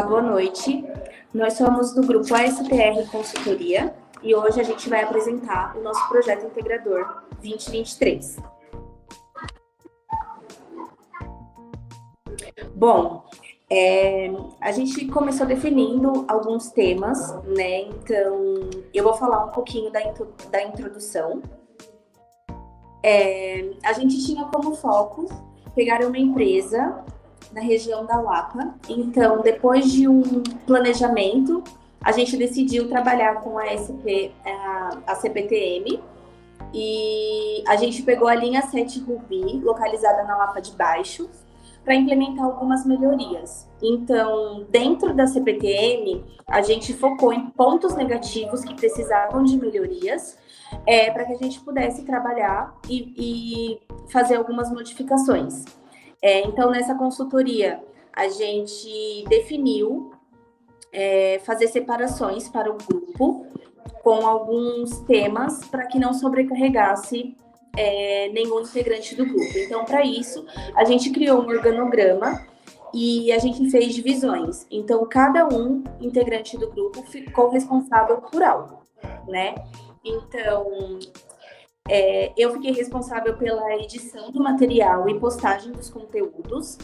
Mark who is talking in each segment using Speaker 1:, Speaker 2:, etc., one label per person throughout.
Speaker 1: Olá, boa noite. Nós somos do grupo ASPR Consultoria e hoje a gente vai apresentar o nosso projeto integrador 2023. Bom, a gente começou definindo alguns temas, né? Então, eu vou falar um pouquinho da introdução. A gente tinha como foco pegar uma empresa na região da Lapa. Então, depois de um planejamento, a gente decidiu trabalhar com a CPTM e a gente pegou a linha 7 Rubi, localizada na Lapa de Baixo, para implementar algumas melhorias. Então, dentro da CPTM, a gente focou em pontos negativos que precisavam de melhorias, para que a gente pudesse trabalhar e fazer algumas modificações. Então, nessa consultoria, a gente definiu fazer separações para o grupo com alguns temas para que não sobrecarregasse nenhum integrante do grupo. Então, para isso, a gente criou um organograma e a gente fez divisões. Então, cada integrante do grupo ficou responsável por algo, né? Então, eu fiquei responsável pela edição do material e postagem dos conteúdos.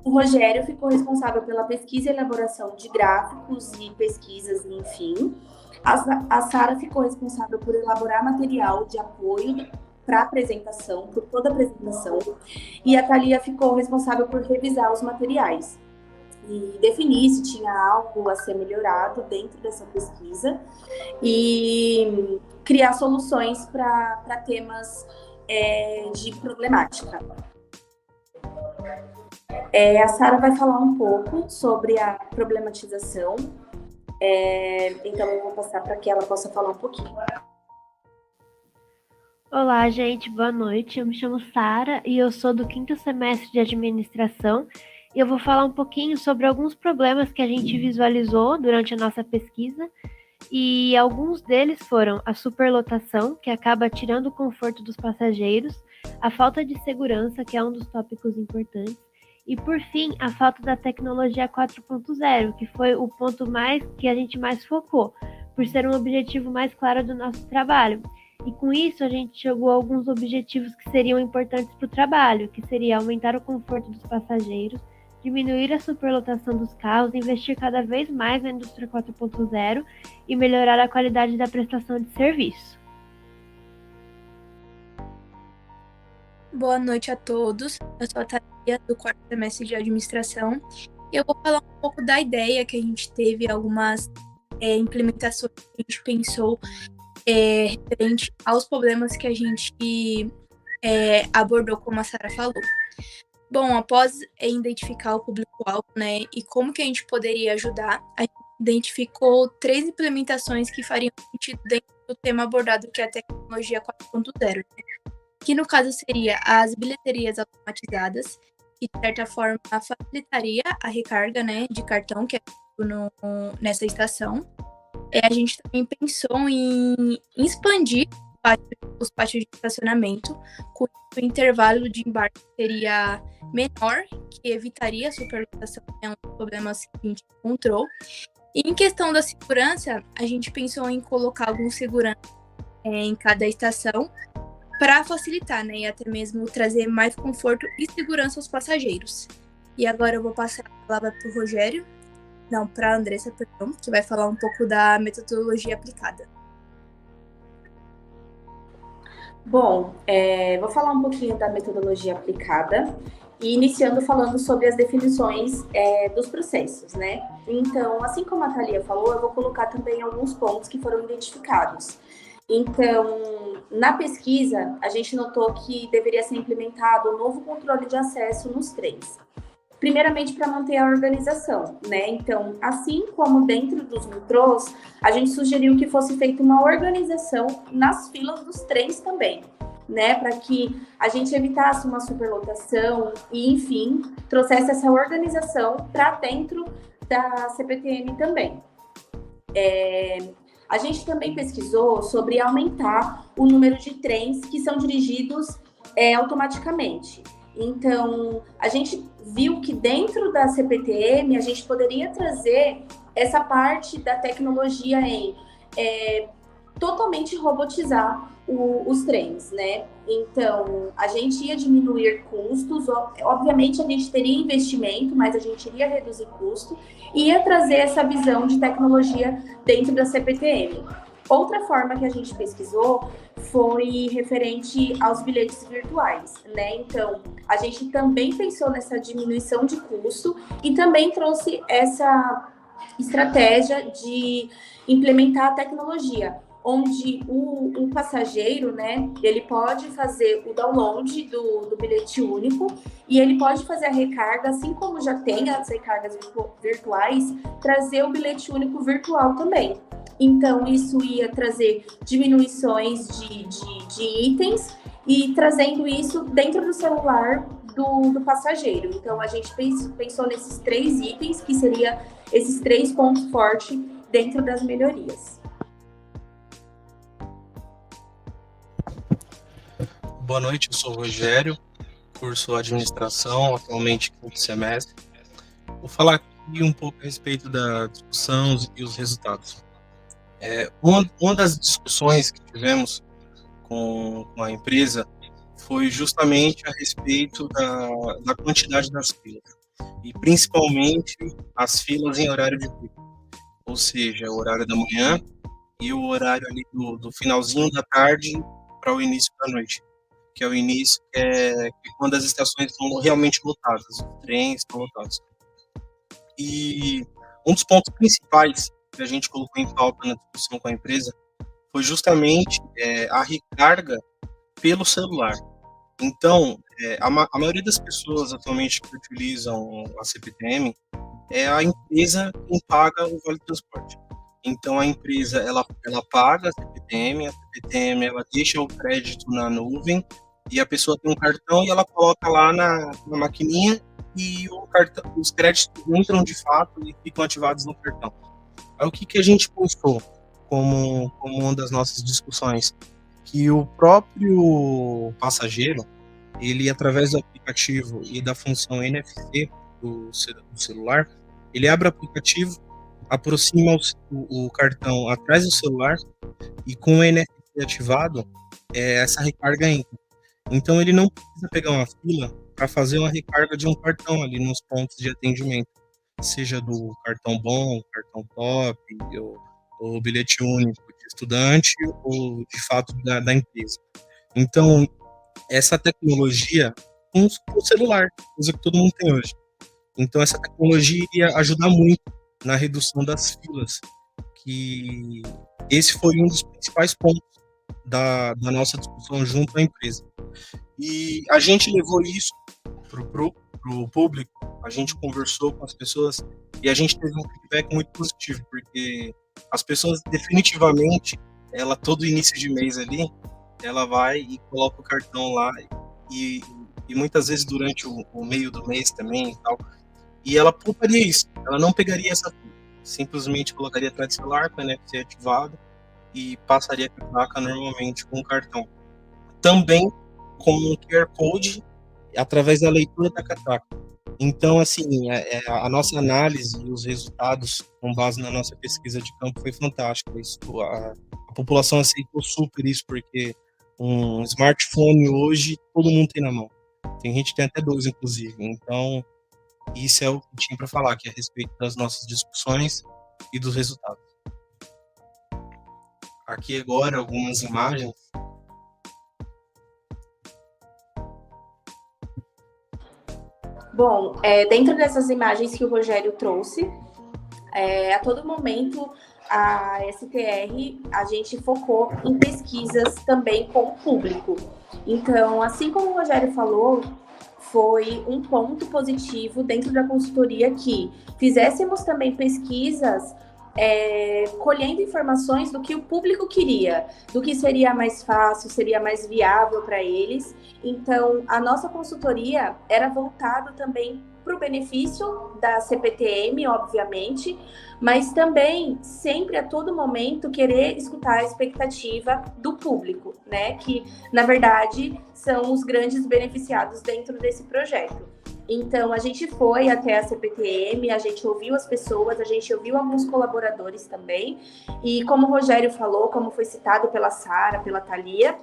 Speaker 1: O Rogério ficou responsável pela pesquisa e elaboração de gráficos e pesquisas, enfim. A Sara ficou responsável por elaborar material de apoio para apresentação, por toda a apresentação. E a Thalia ficou responsável por revisar os materiais e definir se tinha algo a ser melhorado dentro dessa pesquisa e criar soluções para temas de problemática. A Sara vai falar um pouco sobre a problematização, então eu vou passar para que ela possa falar um pouquinho.
Speaker 2: Olá, gente, boa noite. Eu me chamo Sara e eu sou do 5º semestre de administração e eu vou falar um pouquinho sobre alguns problemas que a gente visualizou durante a nossa pesquisa e alguns deles foram a superlotação, que acaba tirando o conforto dos passageiros, a falta de segurança, que é um dos tópicos importantes, e por fim, a falta da tecnologia 4.0, que foi o ponto que a gente mais focou, por ser um objetivo mais claro do nosso trabalho. E com isso a gente chegou a alguns objetivos que seriam importantes para o trabalho, que seria aumentar o conforto dos passageiros, diminuir a superlotação dos carros, investir cada vez mais na indústria 4.0 e melhorar a qualidade da prestação de serviço.
Speaker 3: Boa noite a todos. Eu sou a Thalia, do 4º semestre de administração. Eu vou falar um pouco da ideia que a gente teve, algumas implementações que a gente pensou referente aos problemas que a gente abordou, como a Sara falou. Bom, após identificar o público-alvo, né, e como que a gente poderia ajudar, a gente identificou 3 implementações que fariam sentido dentro do tema abordado, que é a tecnologia 4.0, né? Que no caso seria as bilheterias automatizadas, que de certa forma facilitaria a recarga, né, de cartão que é nessa estação. A gente também pensou em expandir os pátios de estacionamento, com o intervalo de embarque seria menor, que evitaria a superlotação, é um dos problemas que a gente encontrou. E em questão da segurança, a gente pensou em colocar algum segurança em cada estação para facilitar, né, e até mesmo trazer mais conforto e segurança aos passageiros. E agora eu vou passar a palavra para o Rogério, para a Andressa, perdão, que vai falar um pouco da metodologia aplicada.
Speaker 1: Bom, vou falar um pouquinho da metodologia aplicada e iniciando falando sobre as definições dos processos, né? Então, assim como a Thalia falou, eu vou colocar também alguns pontos que foram identificados. Então, na pesquisa, a gente notou que deveria ser implementado um novo controle de acesso nos trens. Primeiramente, para manter a organização, né? Então, assim como dentro dos metrôs, a gente sugeriu que fosse feita uma organização nas filas dos trens também, né? Para que a gente evitasse uma superlotação e, enfim, trouxesse essa organização para dentro da CPTM também. A gente também pesquisou sobre aumentar o número de trens que são dirigidos automaticamente. Então, a gente viu que dentro da CPTM a gente poderia trazer essa parte da tecnologia em totalmente robotizar os trens, né? Então, a gente ia diminuir custos, obviamente a gente teria investimento, mas a gente iria reduzir custo e ia trazer essa visão de tecnologia dentro da CPTM. Outra forma que a gente pesquisou foi referente aos bilhetes virtuais, né? Então, a gente também pensou nessa diminuição de custo e também trouxe essa estratégia de implementar a tecnologia, onde o passageiro, né, ele pode fazer o download do bilhete único e ele pode fazer a recarga, assim como já tem as recargas virtuais, trazer o bilhete único virtual também. Então, isso ia trazer diminuições de itens e trazendo isso dentro do celular do passageiro. Então, a gente pensou nesses 3 itens, que seria esses 3 pontos fortes dentro das melhorias.
Speaker 4: Boa noite, eu sou o Rogério, curso Administração, atualmente quinto semestre. Vou falar aqui um pouco a respeito da discussão e os resultados. Uma das discussões que tivemos com a empresa foi justamente a respeito da quantidade das filas, e principalmente as filas em horário de pico, ou seja, o horário da manhã e o horário ali do finalzinho da tarde para o início da noite, que é o início que é quando as estações estão realmente lotadas, os trens estão lotados. E um dos pontos principais que a gente colocou em pauta na discussão com a empresa foi justamente a recarga pelo celular. Então, a maioria das pessoas atualmente que utilizam a CPTM é a empresa quem paga o vale transporte. Então, a empresa ela paga a CPTM ela deixa o crédito na nuvem e a pessoa tem um cartão e ela coloca lá na maquininha e os créditos entram de fato e ficam ativados no cartão. Aí o que a gente pensou como uma das nossas discussões? Que o próprio passageiro, ele através do aplicativo e da função NFC do celular, ele abre o aplicativo, aproxima o cartão atrás do celular e com o NFC ativado, essa recarga entra. Então ele não precisa pegar uma fila para fazer uma recarga de um cartão ali nos pontos de atendimento, seja do cartão bom, cartão top, ou bilhete único de estudante, ou de fato da empresa. Então, essa tecnologia com o celular, coisa que todo mundo tem hoje. Então, essa tecnologia iria ajudar muito na redução das filas, que esse foi um dos principais pontos da nossa discussão junto à empresa. E a gente levou isso para o público, a gente conversou com as pessoas e a gente teve um feedback muito positivo, porque as pessoas definitivamente, todo início de mês ali, ela vai e coloca o cartão lá e muitas vezes durante o meio do mês também e tal, e ela pouparia isso, ela não pegaria essa fila, simplesmente colocaria atrás do celular com o NFC ativado e passaria a placa normalmente com o cartão. Também com um QR Code através da leitura da catraca. Então, assim, a nossa análise e os resultados com base na nossa pesquisa de campo foi fantástica. A população aceitou super isso, porque um smartphone hoje todo mundo tem na mão. Tem gente que tem até 2, inclusive. Então, isso é o que eu tinha para falar aqui a respeito das nossas discussões e dos resultados. Aqui agora algumas imagens.
Speaker 1: Bom, dentro dessas imagens que o Rogério trouxe, a todo momento a STR, a gente focou em pesquisas também com o público. Então, assim como o Rogério falou, foi um ponto positivo dentro da consultoria que fizéssemos também pesquisas colhendo informações do que o público queria, do que seria mais fácil, seria mais viável para eles. Então, a nossa consultoria era voltada também para o benefício da CPTM, obviamente, mas também sempre a todo momento querer escutar a expectativa do público, né? Que na verdade são os grandes beneficiados dentro desse projeto. Então a gente foi até a CPTM, a gente ouviu as pessoas, a gente ouviu alguns colaboradores também, e como o Rogério falou, como foi citado pela Sara, pela Thalia,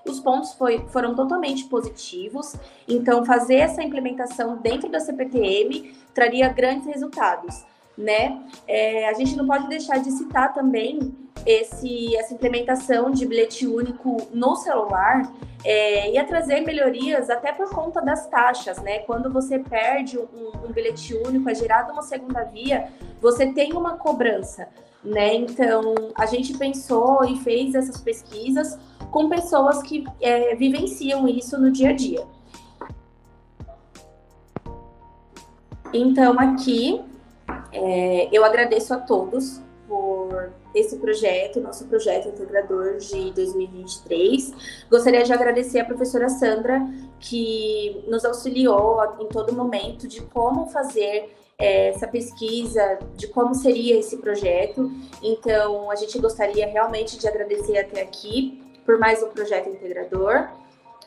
Speaker 1: os pontos foram totalmente positivos, então fazer essa implementação dentro da CPTM traria grandes resultados, né? A gente não pode deixar de citar também essa implementação de bilhete único no celular, ia trazer melhorias até por conta das taxas, né? Quando você perde um bilhete único, é gerada uma segunda via, você tem uma cobrança, né? Então, a gente pensou e fez essas pesquisas com pessoas que vivenciam isso no dia a dia. Então, aqui, eu agradeço a todos por esse projeto, nosso projeto integrador de 2023. Gostaria de agradecer a professora Sandra, que nos auxiliou em todo momento de como fazer essa pesquisa, de como seria esse projeto. Então, a gente gostaria realmente de agradecer até aqui por mais um projeto integrador.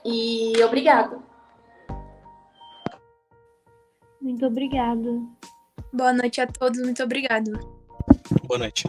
Speaker 1: E obrigada.
Speaker 2: Muito obrigada.
Speaker 3: Boa noite a todos, muito obrigada.
Speaker 4: Boa noite.